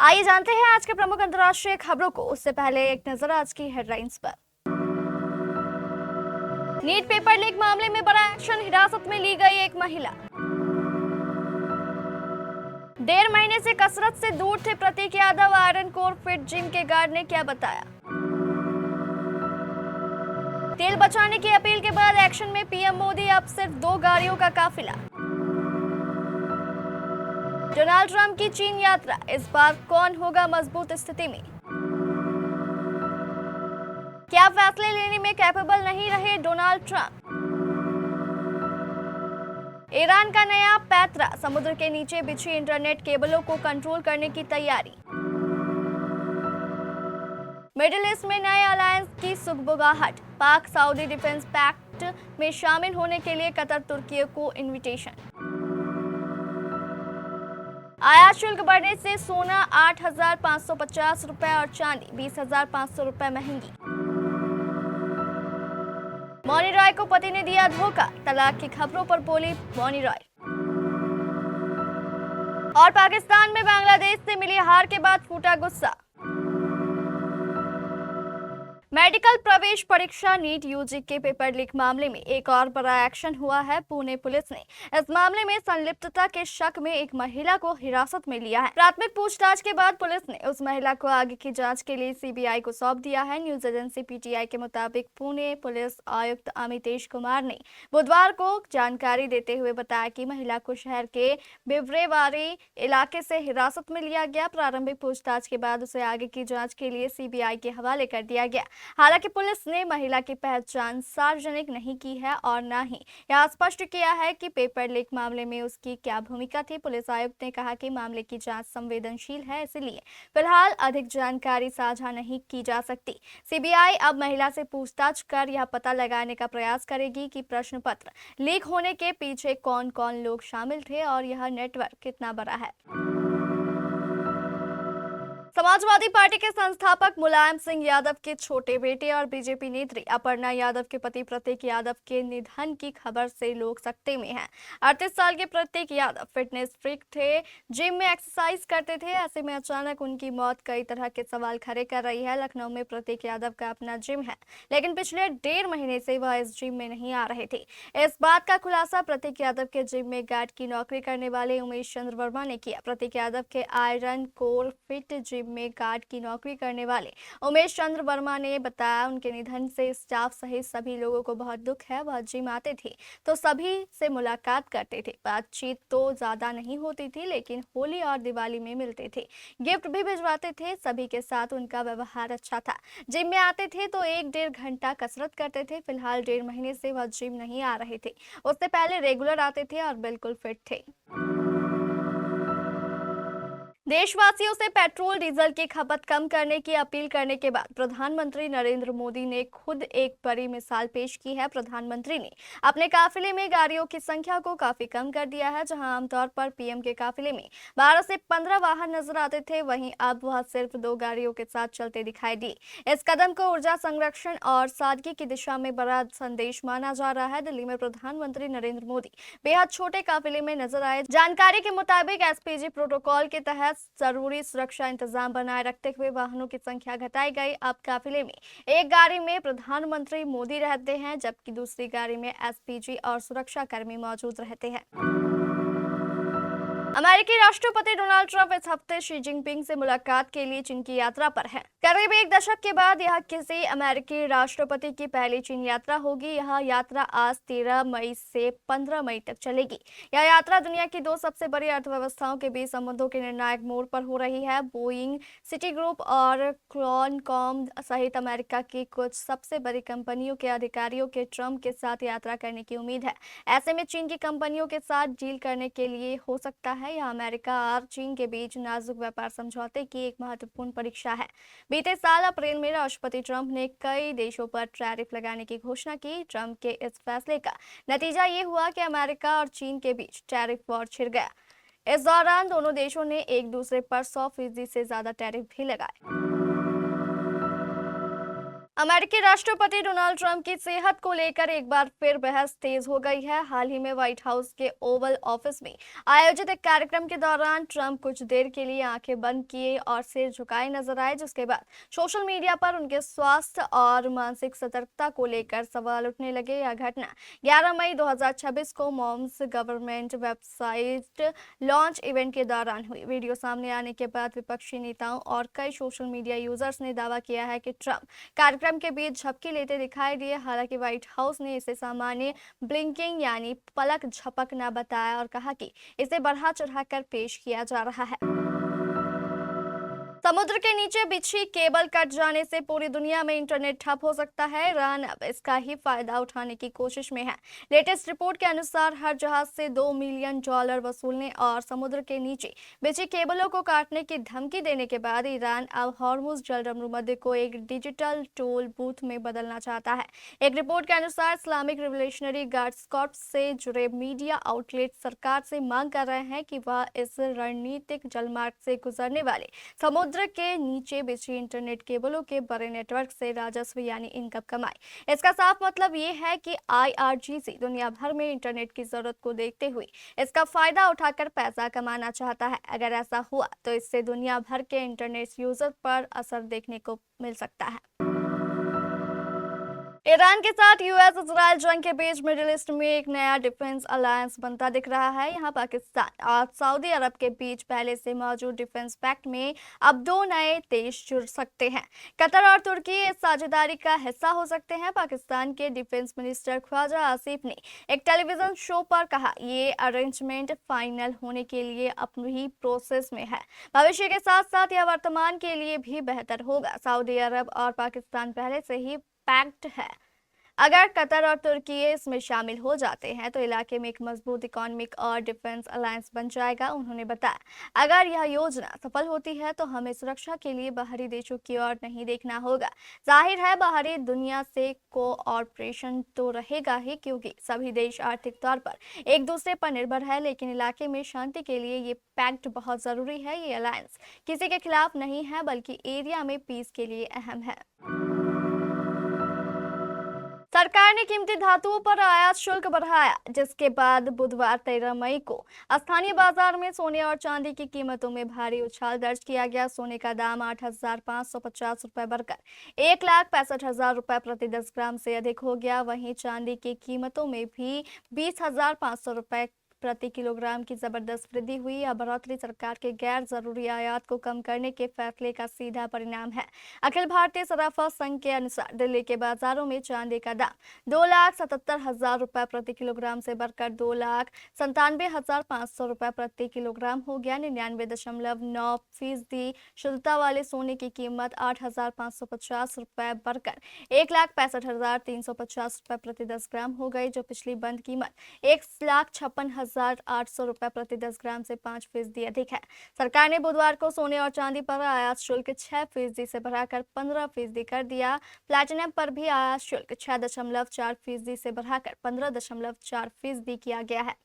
आइए जानते हैं आज के प्रमुख अंतर्राष्ट्रीय खबरों को। उससे पहले एक नजर आज की हेडलाइंस पर। नीट पेपर लीक मामले में बड़ा एक्शन, हिरासत में ली गई एक महिला। 1.5 महीने से कसरत से दूर थे Prateek Yadav, Iron Core Fit Gym के गार्ड ने क्या बताया। तेल बचाने की अपील के बाद एक्शन में पीएम मोदी, अब सिर्फ 2 गाड़ियों का काफिला। डोनाल्ड ट्रंप की चीन यात्रा, इस बार कौन होगा मजबूत स्थिति में। क्या फैसले लेने में कैपेबल नहीं रहे डोनाल्ड ट्रंप। ईरान का नया पैतरा, समुद्र के नीचे बिछी इंटरनेट केबलों को कंट्रोल करने की तैयारी। मिडिल ईस्ट में नए अलायंस की सुगबुगाहट, पाक सऊदी डिफेंस पैक्ट में शामिल होने के लिए कतर तुर्की को इनविटेशन। आयात शुल्क बढ़ने से सोना 8,550 रुपए और चांदी 20,500 रुपए महंगी। मौनी रॉय को पति ने दिया धोखा, तलाक की खबरों पर बोली मौनी रॉय। और पाकिस्तान में बांग्लादेश से मिली हार के बाद फूटा गुस्सा। मेडिकल प्रवेश परीक्षा नीट यूजी के पेपर लीक मामले में एक और बड़ा एक्शन हुआ है। पुणे पुलिस ने इस मामले में संलिप्तता के शक में एक महिला को हिरासत में लिया है। प्राथमिक पूछताछ के बाद पुलिस ने उस महिला को आगे की जांच के लिए सीबीआई को सौंप दिया है। न्यूज एजेंसी पीटीआई के मुताबिक पुणे पुलिस आयुक्त अमितेश कुमार ने बुधवार को जानकारी देते हुए बताया कि महिला को शहर के बिवरेवाड़ी इलाके से हिरासत में लिया गया। प्रारंभिक पूछताछ के बाद उसे आगे की जाँच के लिए सीबीआई के हवाले कर दिया गया। हालांकि पुलिस ने महिला की पहचान सार्वजनिक नहीं की है और न ही यह स्पष्ट किया है कि पेपर लीक मामले में उसकी क्या भूमिका थी। पुलिस आयुक्त ने कहा कि मामले की जांच संवेदनशील है, इसलिए फिलहाल अधिक जानकारी साझा नहीं की जा सकती। सीबीआई अब महिला से पूछताछ कर यह पता लगाने का प्रयास करेगी कि प्रश्न पत्र लीक होने के पीछे कौन कौन लोग शामिल थे और यह नेटवर्क कितना बड़ा है। समाजवादी पार्टी के संस्थापक मुलायम सिंह यादव के छोटे बेटे और बीजेपी नेत्री अपर्णा यादव के पति प्रतीक यादव के निधन की खबर से लोग सख्ते में हैं। 38 साल के प्रतीक यादव फिटनेस फ्रीक थे, जिम में एक्सरसाइज करते थे। ऐसे में अचानक उनकी मौत कई तरह के सवाल खड़े कर रही है। लखनऊ में प्रतीक यादव का अपना जिम है, लेकिन पिछले 1.5 महीने से वह इस जिम में नहीं आ रहे थे। इस बात का खुलासा प्रतीक यादव के जिम में गार्ड की नौकरी करने वाले उमेश चंद्र वर्मा ने किया। प्रतीक यादव के आयरन कोर फिट जिम में गार्ड की नौकरी करने वाले उमेश चंद्र वर्मा ने बताया, उनके निधन से स्टाफ सहित सभी लोगों को बहुत दुख है। वह जिम आते थे तो सभी से मुलाकात करते थे, बातचीत तो ज्यादा नहीं होती थी, लेकिन होली और दिवाली में मिलते थे, गिफ्ट भी भिजवाते थे। सभी के साथ उनका व्यवहार अच्छा था। जिम में आते थे तो 1-1.5 घंटा कसरत करते थे। फिलहाल 1.5 महीने से वह जिम नहीं आ रहे थे। उससे पहले रेगुलर आते थे और बिल्कुल फिट थे। देशवासियों से पेट्रोल डीजल की खपत कम करने की अपील करने के बाद प्रधानमंत्री नरेंद्र मोदी ने खुद एक बड़ी मिसाल पेश की है। प्रधानमंत्री ने अपने काफिले में गाड़ियों की संख्या को काफी कम कर दिया है। जहां आमतौर पर पीएम के काफिले में 12 से 15 वाहन नजर आते थे, वहीं अब वह सिर्फ 2 गाड़ियों के साथ चलते दिखाई दिए। इस कदम को ऊर्जा संरक्षण और सादगी की दिशा में बड़ा संदेश माना जा रहा है। दिल्ली में प्रधानमंत्री नरेंद्र मोदी बेहद छोटे काफिले में नजर आए। जानकारी के मुताबिक एसपीजी प्रोटोकॉल के तहत जरूरी सुरक्षा इंतजाम बनाए रखते हुए वाहनों की संख्या घटाई गई। अब काफिले में एक गाड़ी में प्रधानमंत्री मोदी रहते हैं, जबकि दूसरी गाड़ी में एसपीजी और सुरक्षा कर्मी मौजूद रहते हैं। अमेरिकी राष्ट्रपति डोनाल्ड ट्रंप इस हफ्ते शी जिनपिंग से मुलाकात के लिए चीन की यात्रा पर हैं। करीब 1 दशक के बाद यह किसी अमेरिकी राष्ट्रपति की पहली चीन यात्रा होगी। यह यात्रा आज 13 मई से 15 मई तक चलेगी। यह यात्रा दुनिया की 2 सबसे बड़ी अर्थव्यवस्थाओं के बीच संबंधों के निर्णायक मोड़ पर हो रही है। बोइंग, सिटी ग्रुप और क्वालकॉम सहित अमेरिका की कुछ सबसे बड़ी कंपनियों के अधिकारियों के ट्रंप के साथ यात्रा करने की उम्मीद है। ऐसे में चीन की कंपनियों के साथ डील करने के लिए हो सकता है यह अमेरिका और चीन के बीच नाजुक व्यापार समझौते की एक महत्वपूर्ण परीक्षा है। बीते साल अप्रैल में राष्ट्रपति ट्रंप ने कई देशों पर टैरिफ लगाने की घोषणा की। ट्रंप के इस फैसले का नतीजा ये हुआ कि अमेरिका और चीन के बीच टैरिफ वॉर छिड़ गया। इस दौरान दोनों देशों ने एक दूसरे पर 100% से ज्यादा टैरिफ भी लगाए। अमेरिकी राष्ट्रपति डोनाल्ड ट्रंप की सेहत को लेकर एक बार फिर बहस तेज हो गई है। हाल ही में व्हाइट हाउस के ओवल ऑफिस में आयोजित एक कार्यक्रम के दौरान ट्रंप कुछ देर के लिए आंखें बंद किए और सिर झुकाए नजर आए, जिसके बाद सोशल मीडिया पर उनके स्वास्थ्य और मानसिक सतर्कता को लेकर सवाल उठने लगे। यह घटना 11 मई 2026 को moms government website launch event के दौरान हुई। वीडियो सामने आने के बाद विपक्षी नेताओं और कई सोशल मीडिया यूजर्स ने दावा किया है कि ट्रंप कार्यक्रम के बीच झपकी लेते दिखाई दिए। हालांकि व्हाइट हाउस ने इसे सामान्य ब्लिंकिंग यानी पलक झपकना बताया और कहा कि इसे बढ़ा चढ़ाकर पेश किया जा रहा है। समुद्र के नीचे बिछी केबल कट जाने से पूरी दुनिया में इंटरनेट ठप हो सकता है। ईरान अब इसका ही फायदा उठाने की कोशिश में है। लेटेस्ट रिपोर्ट के अनुसार हर जहाज से $2 मिलियन वसूलने और समुद्र के नीचे बिछी केबलों को काटने की धमकी देने के बाद ईरान अब हॉर्मुज जल मध्य को एक डिजिटल टोल बूथ में बदलना चाहता है। एक रिपोर्ट के अनुसार इस्लामिक रिवोल्यूशनरी गार्ड्स कॉर्प्स से जुड़े मीडिया आउटलेट सरकार से मांग कर रहे हैं कि वह इस रणनीतिक जलमार्ग से गुजरने वाले समुद्र के नीचे बिछी इंटरनेट केबलों के बड़े नेटवर्क से राजस्व यानी इनकम कमाए। इसका साफ मतलब ये है कि IRGC दुनिया भर में इंटरनेट की जरूरत को देखते हुए इसका फायदा उठाकर पैसा कमाना चाहता है। अगर ऐसा हुआ तो इससे दुनिया भर के इंटरनेट यूजर पर असर देखने को मिल सकता है। ईरान के साथ यूएस इजराइल जंग के बीच मिडिल ईस्ट में एक नया डिफेंस अलायंस बनता दिख रहा है। यहाँ पाकिस्तान और सऊदी अरब के बीच पहले से मौजूद डिफेंस पैक्ट में अब 2 नए देश जुड़ सकते हैं। कतर और तुर्की इस साझेदारी का हिस्सा हो सकते हैं। पाकिस्तान के डिफेंस मिनिस्टर ख्वाजा आसिफ ने एक टेलीविजन शो पर कहा, ये अरेंजमेंट फाइनल होने के लिए अपनी प्रोसेस में है। भविष्य के साथ साथ यह वर्तमान के लिए भी बेहतर होगा। सऊदी अरब और पाकिस्तान पहले से ही पैक्ट है। अगर कतर और तुर्की इसमें शामिल हो जाते हैं तो इलाके में एक मजबूत इकोनॉमिक और डिफेंस अलायंस बन जाएगा। उन्होंने बताया, अगर यह योजना सफल होती है तो हमें सुरक्षा के लिए बाहरी देशों की ओर नहीं देखना होगा। जाहिर है बाहरी दुनिया से कोऑपरेशन तो रहेगा ही, क्योंकि सभी देश आर्थिक तौर पर एक दूसरे पर निर्भर है। लेकिन इलाके में शांति के लिए ये पैक्ट बहुत जरूरी है। ये अलायंस किसी के खिलाफ नहीं है, बल्कि एरिया में पीस के लिए अहम है। सरकार ने कीमती धातुओं पर आयात शुल्क बढ़ाया, जिसके बाद बुधवार 13 मई को स्थानीय बाजार में सोने और चांदी की कीमतों में भारी उछाल दर्ज किया गया। सोने का दाम 8,550 रुपए बढ़कर 1,65,000 रुपए प्रति 10 ग्राम से अधिक हो गया। वहीं चांदी की कीमतों में भी 20,500 रुपए प्रति किलोग्राम की जबरदस्त वृद्धि हुई। यह बढ़ोतरी सरकार के गैर जरूरी आयात को कम करने के फैसले का सीधा परिणाम है। अखिल भारतीय सराफा संघ के अनुसार दिल्ली के बाजारों में चांदी का दाम 2,77,000 रुपए प्रति किलोग्राम से बढ़कर 2,97,500 रुपए प्रति किलोग्राम हो गया। 99.9% शुद्धता वाले सोने की कीमत 8,550 रुपए बढ़कर 1,65,350 रुपए प्रति 10 ग्राम हो गई, जो पिछली बंद कीमत 1,56,800 रुपए प्रति 10 ग्राम से 5% अधिक है। सरकार ने बुधवार को सोने और चांदी पर आयात शुल्क 6% से बढ़ाकर 15% कर दिया। प्लैटिनम पर भी आयात शुल्क 6.4% से बढ़ाकर 15.4% किया गया है।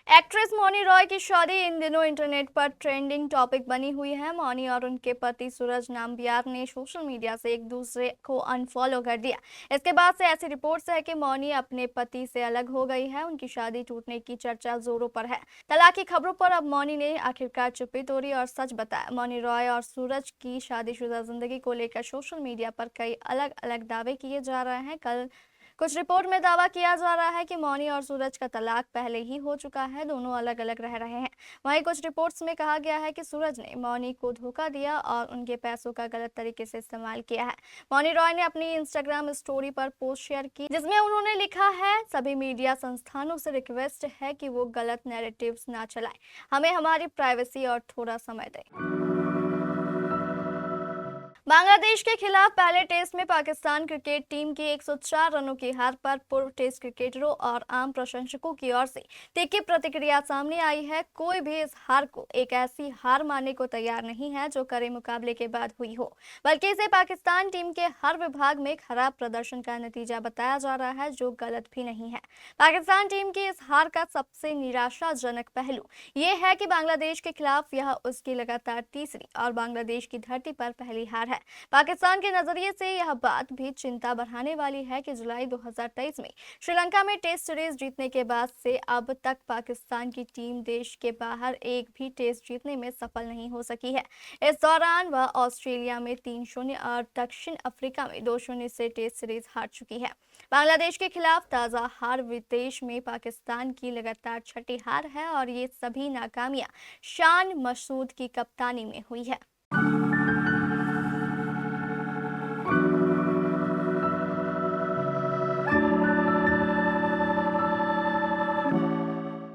एक्ट्रेस मौनी रॉय की शादी इन दिनों इंटरनेट पर ट्रेंडिंग टॉपिक बनी हुई है। मौनी और उनके पति सूरज नाम्बियार ने सोशल मीडिया से एक दूसरे को अनफॉलो कर दिया। इसके बाद से ऐसी रिपोर्ट्स है कि मौनी अपने पति से अलग हो गई है। उनकी शादी टूटने की चर्चा जोरों पर है। तलाक की खबरों पर अब मौनी ने आखिरकार चुप्पी तोड़ी और सच बताया। मौनी रॉय और सूरज की शादीशुदा जिंदगी को लेकर सोशल मीडिया पर कई अलग अलग दावे किए जा रहे हैं। कल कुछ रिपोर्ट में दावा किया जा रहा है कि मौनी और सूरज का तलाक पहले ही हो चुका है, दोनों अलग अलग रह रहे हैं। वहीं कुछ रिपोर्ट्स में कहा गया है कि सूरज ने मौनी को धोखा दिया और उनके पैसों का गलत तरीके से इस्तेमाल किया है। मौनी रॉय ने अपनी इंस्टाग्राम स्टोरी पर पोस्ट शेयर की, जिसमें उन्होंने लिखा है, सभी मीडिया संस्थानों से रिक्वेस्ट है कि वो गलत नैरेटिव्स ना चलाएं, हमें हमारी प्राइवेसी और थोड़ा समय दें। बांग्लादेश के खिलाफ पहले टेस्ट में पाकिस्तान क्रिकेट टीम की 104 रनों की हार पर पूर्व टेस्ट क्रिकेटरों और आम प्रशंसकों की ओर से तीखी प्रतिक्रिया सामने आई है। कोई भी इस हार को एक ऐसी हार मानने को तैयार नहीं है जो कड़े मुकाबले के बाद हुई हो, बल्कि इसे पाकिस्तान टीम के हर विभाग में खराब प्रदर्शन का नतीजा बताया जा रहा है, जो गलत भी नहीं है। पाकिस्तान टीम की इस हार का सबसे निराशाजनक पहलू ये है कि बांग्लादेश के खिलाफ यह उसकी लगातार तीसरी और बांग्लादेश की धरती पर पहली हार है। है। पाकिस्तान के नजरिए से यह बात भी चिंता बढ़ाने वाली है कि जुलाई 2023 में श्रीलंका में टेस्ट सीरीज जीतने के बाद से अब तक पाकिस्तान की टीम देश के बाहर एक भी टेस्ट जीतने में सफल नहीं हो सकी है। इस दौरान वह ऑस्ट्रेलिया में 3-0 और दक्षिण अफ्रीका में 2-0 से टेस्ट सीरीज हार चुकी है। बांग्लादेश के खिलाफ ताज़ा हार विदेश में पाकिस्तान की लगातार छठी हार है और ये सभी नाकामियां शान मसूद की कप्तानी में हुई है।